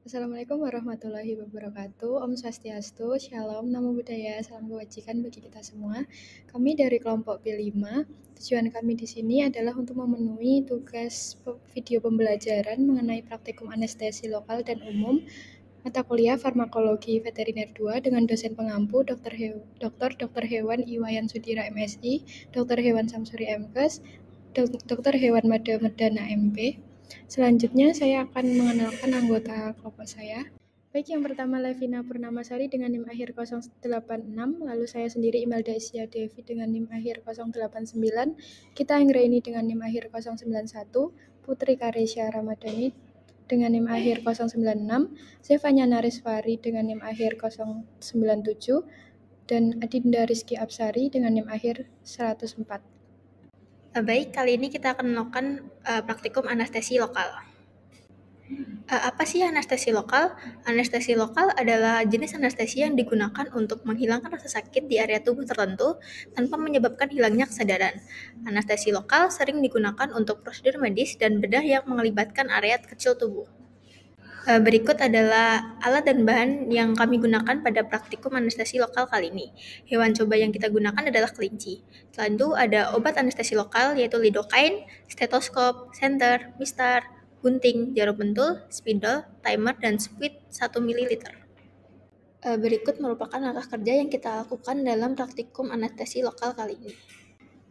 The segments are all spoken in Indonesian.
Assalamualaikum warahmatullahi wabarakatuh. Om Swastiastu, Shalom, Namo Buddhaya, salam kebajikan bagi kita semua. Kami dari kelompok P5. Tujuan kami di sini adalah untuk memenuhi tugas video pembelajaran mengenai praktikum anestesi lokal dan umum mata kuliah Farmakologi Veteriner 2 dengan dosen pengampu Dr. Hewan Iwayan Sudira MSI, Dr. Hewan Samsuri MKes, Dr. Hewan Mada Merdana MP. Selanjutnya saya akan mengenalkan anggota kelompok saya. Baik, yang pertama Levina Purnamasari dengan NIM akhir 086, lalu saya sendiri Imelda Isya Devi dengan NIM akhir 089, Kita Anggraini dengan NIM akhir 091, Putri Karesya Ramadhani dengan NIM akhir 096, Zevanya Nariswari dengan NIM akhir 097, dan Adinda Rizky Absari dengan NIM akhir 104. Baik, kali ini kita akan melakukan praktikum anestesi lokal. Apa sih anestesi lokal? Anestesi lokal adalah jenis anestesi yang digunakan untuk menghilangkan rasa sakit di area tubuh tertentu tanpa menyebabkan hilangnya kesadaran. Anestesi lokal sering digunakan untuk prosedur medis dan bedah yang melibatkan area kecil tubuh. Berikut adalah alat dan bahan yang kami gunakan pada praktikum anestesi lokal kali ini. Hewan coba yang kita gunakan adalah kelinci. Selain itu ada obat anestesi lokal yaitu lidocaine, stetoskop, senter, mistar, gunting, jarum pentul, spidol, timer, dan squid 1 ml. Berikut merupakan langkah kerja yang kita lakukan dalam praktikum anestesi lokal kali ini.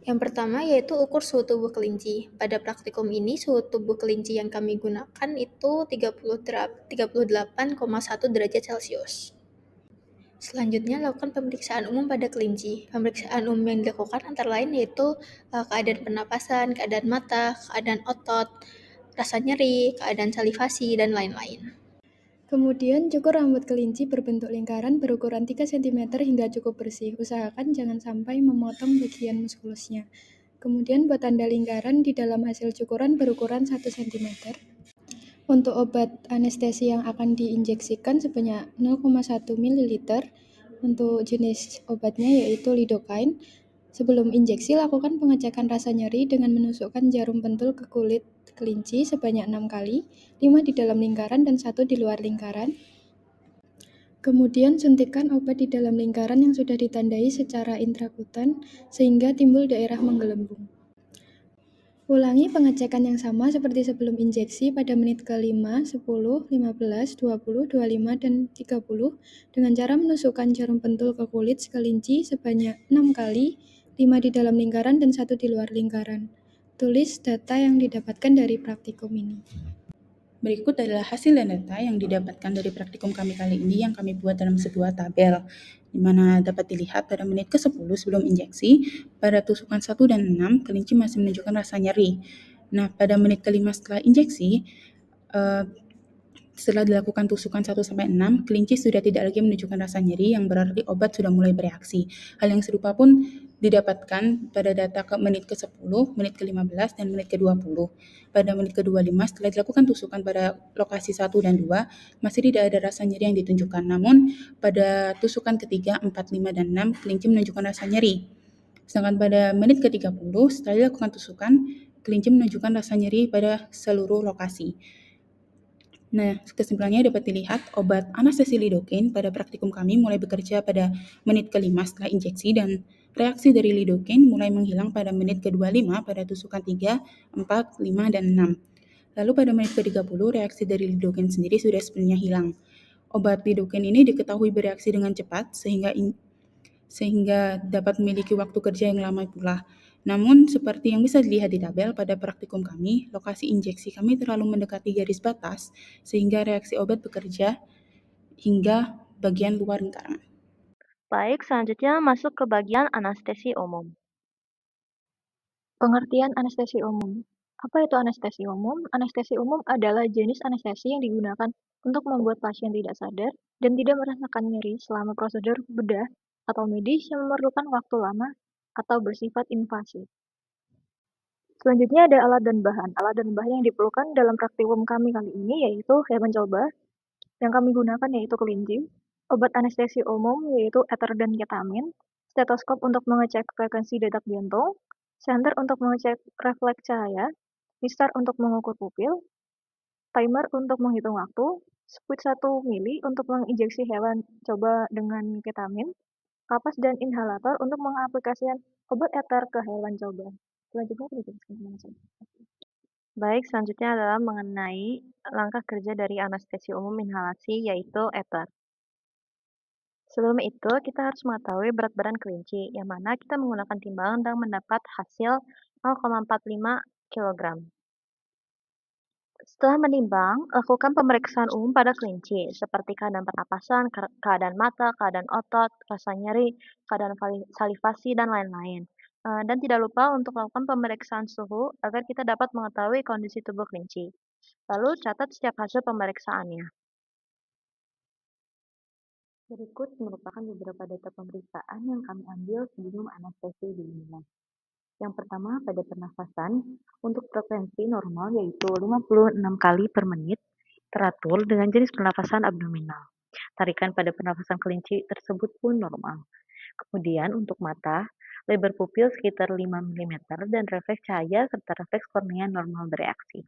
Yang pertama yaitu ukur suhu tubuh kelinci. Pada praktikum ini suhu tubuh kelinci yang kami gunakan itu 38,1 derajat Celcius. Selanjutnya lakukan pemeriksaan umum pada kelinci. Pemeriksaan umum yang dilakukan antara lain yaitu keadaan pernapasan, keadaan mata, keadaan otot, rasa nyeri, keadaan salivasi, dan lain-lain. Kemudian cukur rambut kelinci berbentuk lingkaran berukuran 3 cm hingga cukup bersih. Usahakan jangan sampai memotong bagian muskulusnya. Kemudian buat tanda lingkaran di dalam hasil cukuran berukuran 1 cm. Untuk obat anestesi yang akan diinjeksikan sebanyak 0,1 ml. Untuk jenis obatnya yaitu lidocaine. Sebelum injeksi, lakukan pengecekan rasa nyeri dengan menusukkan jarum pentul ke kulit kelinci sebanyak 6 kali, 5 di dalam lingkaran dan 1 di luar lingkaran. Kemudian suntikkan obat di dalam lingkaran yang sudah ditandai secara intrakutan sehingga timbul daerah menggelembung. Ulangi pengecekan yang sama seperti sebelum injeksi pada menit ke-5, 10, 15, 20, 25, dan 30 dengan cara menusukkan jarum pentul ke kulit kelinci sebanyak 6 kali, 5 di dalam lingkaran dan 1 di luar lingkaran. Tulis data yang didapatkan dari praktikum ini. Berikut adalah hasil dan data yang didapatkan dari praktikum kami kali ini yang kami buat dalam sebuah tabel, di mana dapat dilihat pada menit ke-10 sebelum injeksi, pada tusukan 1 dan 6, kelinci masih menunjukkan rasa nyeri. Nah, pada menit ke-5 setelah injeksi, setelah dilakukan tusukan 1-6, kelinci sudah tidak lagi menunjukkan rasa nyeri yang berarti obat sudah mulai bereaksi. Hal yang serupa pun didapatkan pada data ke menit ke-10, menit ke-15, dan menit ke-20. Pada menit ke-25 setelah dilakukan tusukan pada lokasi 1 dan 2, masih tidak ada rasa nyeri yang ditunjukkan. Namun pada tusukan ketiga, 4, 5, dan 6, kelinci menunjukkan rasa nyeri. Sedangkan pada menit ke-30 setelah dilakukan tusukan, kelinci menunjukkan rasa nyeri pada seluruh lokasi. Nah, kesimpulannya dapat dilihat obat anestesi lidocaine pada praktikum kami mulai bekerja pada menit ke-5 setelah injeksi dan reaksi dari lidocaine mulai menghilang pada menit ke-25 pada tusukan 3, 4, 5, dan 6. Lalu pada menit ke-30 reaksi dari lidocaine sendiri sudah sepenuhnya hilang. Obat lidocaine ini diketahui bereaksi dengan cepat sehingga dapat memiliki waktu kerja yang lama pula. Namun, seperti yang bisa dilihat di tabel pada praktikum kami, lokasi injeksi kami terlalu mendekati garis batas, sehingga reaksi obat bekerja hingga bagian luar lingkaran. Baik, selanjutnya masuk ke bagian anestesi umum. Pengertian anestesi umum. Apa itu anestesi umum? Anestesi umum adalah jenis anestesi yang digunakan untuk membuat pasien tidak sadar dan tidak merasakan nyeri selama prosedur bedah atau medis yang memerlukan waktu lama atau bersifat invasif. Selanjutnya ada alat dan bahan. Alat dan bahan yang diperlukan dalam praktikum kami kali ini yaitu hewan coba. Yang kami gunakan yaitu kelinci, obat anestesi umum yaitu ether dan ketamin, stetoskop untuk mengecek frekuensi detak jantung, senter untuk mengecek refleks cahaya, mistar untuk mengukur pupil, timer untuk menghitung waktu, Squid 1 mili untuk menginjeksi hewan coba dengan ketamin, kapas dan inhalator untuk mengaplikasikan obat eter ke hewan coba. Selanjutnya kita jelaskan kemana saja. Baik, selanjutnya adalah mengenai langkah kerja dari anestesi umum inhalasi, yaitu eter. Sebelum itu, kita harus mengetahui berat badan kelinci, yang mana kita menggunakan timbangan dan mendapat hasil 0,45 kg. Setelah menimbang, lakukan pemeriksaan umum pada kelinci, seperti keadaan pernapasan, keadaan mata, keadaan otot, rasa nyeri, keadaan salivasi, dan lain-lain. Dan tidak lupa untuk lakukan pemeriksaan suhu agar kita dapat mengetahui kondisi tubuh kelinci. Lalu catat setiap hasil pemeriksaannya. Berikut merupakan beberapa data pemeriksaan yang kami ambil sebelum anestesi dimulai. Yang pertama, pada pernafasan, untuk frekuensi normal yaitu 56 kali per menit, teratur dengan jenis pernafasan abdominal. Tarikan pada pernafasan kelinci tersebut pun normal. Kemudian untuk mata, lebar pupil sekitar 5 mm dan refleks cahaya serta refleks kornea normal bereaksi.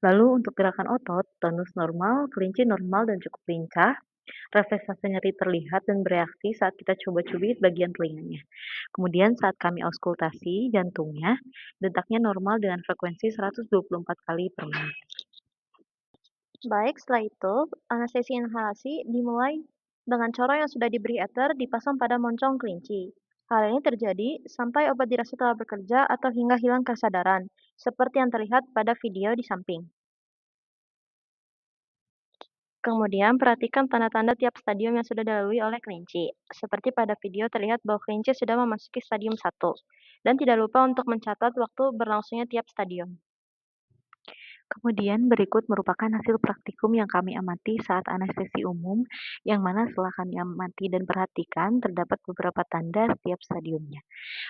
Lalu untuk gerakan otot, tonus normal, kelinci normal dan cukup lincah. Refleks rasa nyeri terlihat dan bereaksi saat kita coba cubit bagian telinganya. Kemudian saat kami auskultasi jantungnya, detaknya normal dengan frekuensi 124 kali per menit. Baik, setelah itu, anestesi inhalasi dimulai dengan corong yang sudah diberi eter dipasang pada moncong kelinci. Hal ini terjadi sampai obat dirasa telah bekerja atau hingga hilang kesadaran, seperti yang terlihat pada video di samping. Kemudian, perhatikan tanda-tanda tiap stadium yang sudah dilalui oleh kelinci. Seperti pada video terlihat bahwa kelinci sudah memasuki stadium 1. Dan tidak lupa untuk mencatat waktu berlangsungnya tiap stadium. Kemudian berikut merupakan hasil praktikum yang kami amati saat anestesi umum, yang mana setelah kami amati dan perhatikan, terdapat beberapa tanda setiap stadiumnya.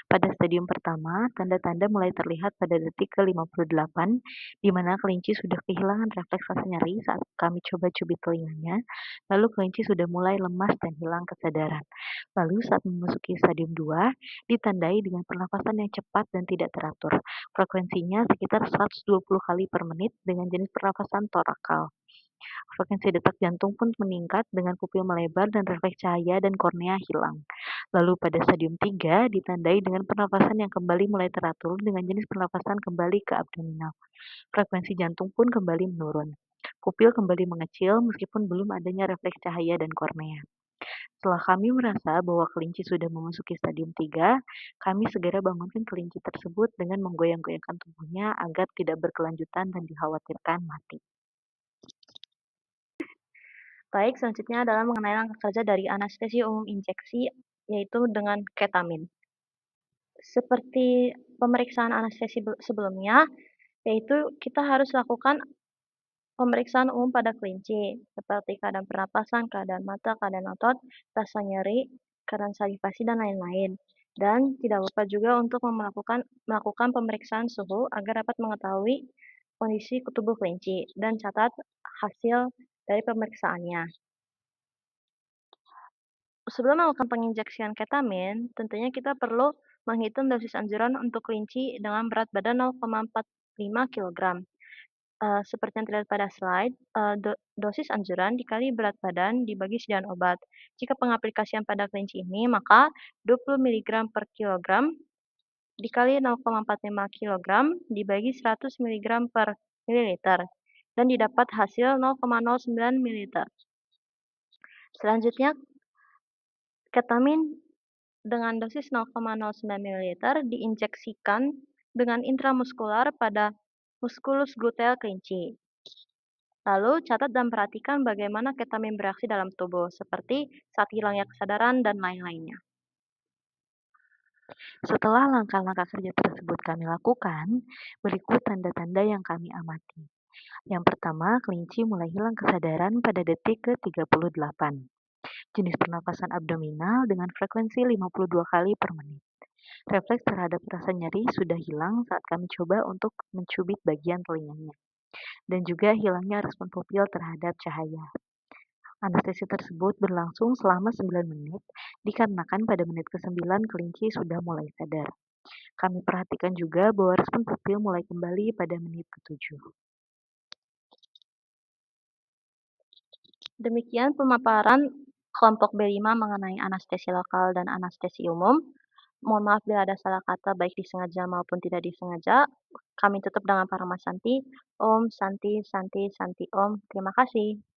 Pada stadium pertama, tanda-tanda mulai terlihat pada detik ke-58, di mana kelinci sudah kehilangan refleks rasa nyeri saat kami coba cubit telinganya, lalu kelinci sudah mulai lemas dan hilang kesadaran. Lalu saat memasuki stadium 2, ditandai dengan pernafasan yang cepat dan tidak teratur. Frekuensinya sekitar 120 kali per menit dengan jenis pernafasan torakal. Frekuensi detak jantung pun meningkat dengan pupil melebar dan refleks cahaya dan kornea hilang. Lalu pada stadium 3 ditandai dengan pernafasan yang kembali mulai teratur dengan jenis pernafasan kembali ke abdominal. Frekuensi jantung pun kembali menurun. Pupil kembali mengecil meskipun belum adanya refleks cahaya dan kornea. Setelah kami merasa bahwa kelinci sudah memasuki stadium 3, kami segera bangunkan kelinci tersebut dengan menggoyang-goyangkan tubuhnya agar tidak berkelanjutan dan dikhawatirkan mati. Baik, selanjutnya adalah mengenai langkah kerja dari anestesi umum injeksi, yaitu dengan ketamin. Seperti pemeriksaan anestesi sebelumnya, yaitu kita harus lakukan pemeriksaan umum pada kelinci, seperti keadaan pernapasan, keadaan mata, keadaan otot, rasa nyeri, keadaan salivasi, dan lain-lain. Dan tidak lupa juga untuk melakukan pemeriksaan suhu agar dapat mengetahui kondisi tubuh kelinci dan catat hasil dari pemeriksaannya. Sebelum melakukan penginjeksian ketamin, tentunya kita perlu menghitung dosis anjuran untuk kelinci dengan berat badan 0,45 kg. Seperti yang terlihat pada slide, dosis anjuran dikali berat badan dibagi sediaan obat. Jika pengaplikasian pada kelinci ini, maka 20 mg per kilogram dikali 0,45 kg dibagi 100 mg per mililiter dan didapat hasil 0,09 ml. Selanjutnya, ketamin dengan dosis 0,09 ml diinjeksikan dengan intramuskular pada muskulus gluteal kelinci. Lalu catat dan perhatikan bagaimana ketamin bereaksi dalam tubuh, seperti saat hilangnya kesadaran dan lain-lainnya. Setelah langkah-langkah kerja tersebut kami lakukan, berikut tanda-tanda yang kami amati. Yang pertama, kelinci mulai hilang kesadaran pada detik ke-38. Jenis pernapasan abdominal dengan frekuensi 52 kali per menit. Refleks terhadap rasa nyeri sudah hilang saat kami coba untuk mencubit bagian telinganya. Dan juga hilangnya respon pupil terhadap cahaya. Anestesi tersebut berlangsung selama 9 menit dikarenakan pada menit ke-9 kelinci sudah mulai sadar. Kami perhatikan juga bahwa respon pupil mulai kembali pada menit ke-7. Demikian pemaparan kelompok B5 mengenai anestesi lokal dan anestesi umum. Mohon maaf bila ada salah kata baik disengaja maupun tidak disengaja. Kami tutup dengan Parama Santi. Om Santi Santi Santi Om. Terima kasih.